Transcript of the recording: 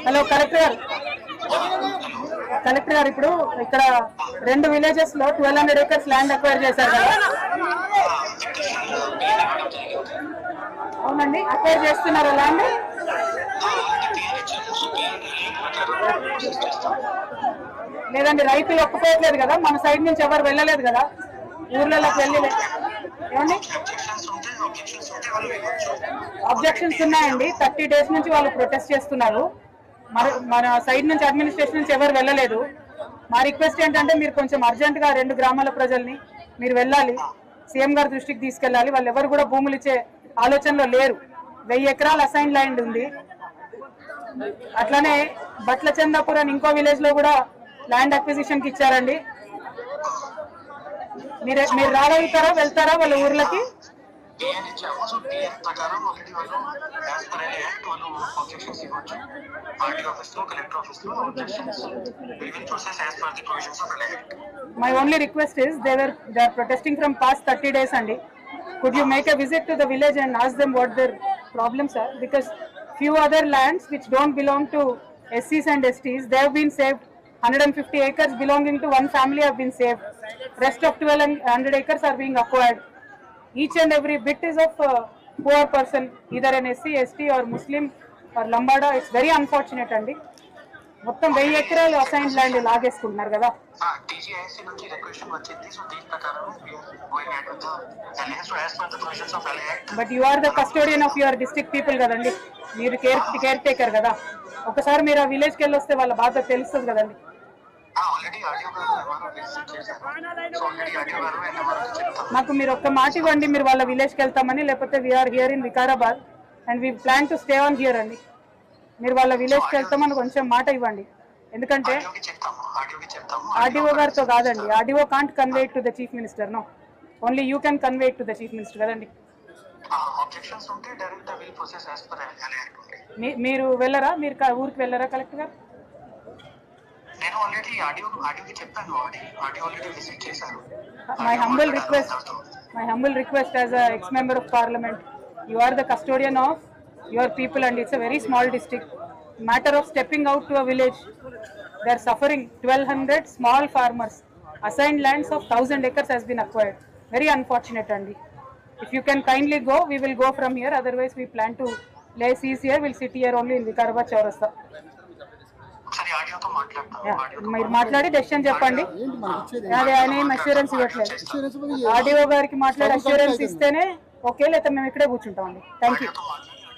Hello collector గారు ఇప్పుడు ఇక్కడ 2 విలేజెస్ లో 1200 acres ల్యాండ్ అక్వైర్ చేశారు కదా? అవునండి, అక్వైర్ చేస్తున్నారా ల్యాండ్? లేదండి, రైతులు ఒప్పుకోవట్లేదు కదా, మన సైడ్ నుంచి ఎవరు వెళ్ళలేదు కదా ఊర్లలోకి వెళ్ళలేదు. ఏమండి అబ్జెక్షన్స్ ఉన్నాయండి, 30 days నుంచి వాళ్ళు ప్రొటెస్ట్ చేస్తున్నారు. మన సైడ్ నుంచి అడ్మినిస్ట్రేషన్ నుంచి ఎవరు వెళ్ళలేదు. మా రిక్వెస్ట్ ఏంటంటే మీరు కొంచెం అర్జెంట్ గా 2 గ్రామాల ప్రజల్ని మీరు వెళ్ళాలి, సీఎం గారి దృష్టికి తీసుకెళ్ళాలి. వాళ్ళు ఎవరు కూడా భూములు ఇచ్చే ఆలోచనలో లేరు. 1000 acres అసైన్ ల్యాండ్ ఉంది. అట్లానే బట్ల చందాపూర్ అని ఇంకో విలేజ్ లో కూడా ల్యాండ్ అక్విజిషన్ కి ఇచ్చారండి. మీరు రాగలుగుతారా, వెళ్తారా వాళ్ళ ఊర్లకి? My only request is they are protesting from past 30 days and could you make a visit to the village and ask them what their problems are, because few other lands which don't belong to SCs and STs, they have been saved. 150 acres belonging to one family have been saved. Rest of 1200 acres are being acquired. Each and every bit is of poor person, either an SC, ST or Muslim or Lambada. It's very unfortunate andi. మొత్తం 1000 acres assign land లాగేసుకుంటున్నారు కదా. TGIC నుంచి request వచ్చింది. So దీని ప్రకారం going at with the list as per the provisions of LA act. But you are the custodian of your district people కదండి, మీరు care taker కదా. ఒకసారి మీరు ఆ విలేజ్కి వెళ్ళి వస్తే వాళ్ళ బాధ తెలుస్తుంది కదండి. నాకు మీరు ఒక్క మాట ఇవ్వండి, మీరు వాళ్ళ విలేజ్కి వెళ్తామని, లేకపోతే we're here in Vikarabad and we plan to stay on here అండి. మీరు వాళ్ళ విలేజ్కి వెళ్తామని కొంచెం మాట ఇవ్వండి. ఎందుకంటే ఆర్డీఓ గారితో కాదండి, RDO can't convey to the chief minister. No, only you can convey to the chief minister కదండి. మీరు వెళ్ళరా, మీరు ఊరికి వెళ్ళరా కలెక్టర్ గారు? My humble request as a ex-member of parliament, you are the custodian of your people and it's a very small district. Matter of stepping out to a village, they are suffering. 1200 small farmers, assigned lands of 1000 acres has been acquired. Very unfortunate andi. If you can kindly go, we will go from here. Otherwise we plan to lay seas here. We'll sit here only in Vikarabad Chaurasta. మీరు మాట్లాడి decision చెప్పండి. అదే ఆయన ఏం assurance ఇవ్వట్లేదు. RDO గారికి మాట్లాడి assurance ఇస్తేనే ఓకే, లేకపోతే మేము ఇక్కడే కూర్చుంటామండి. Thank you.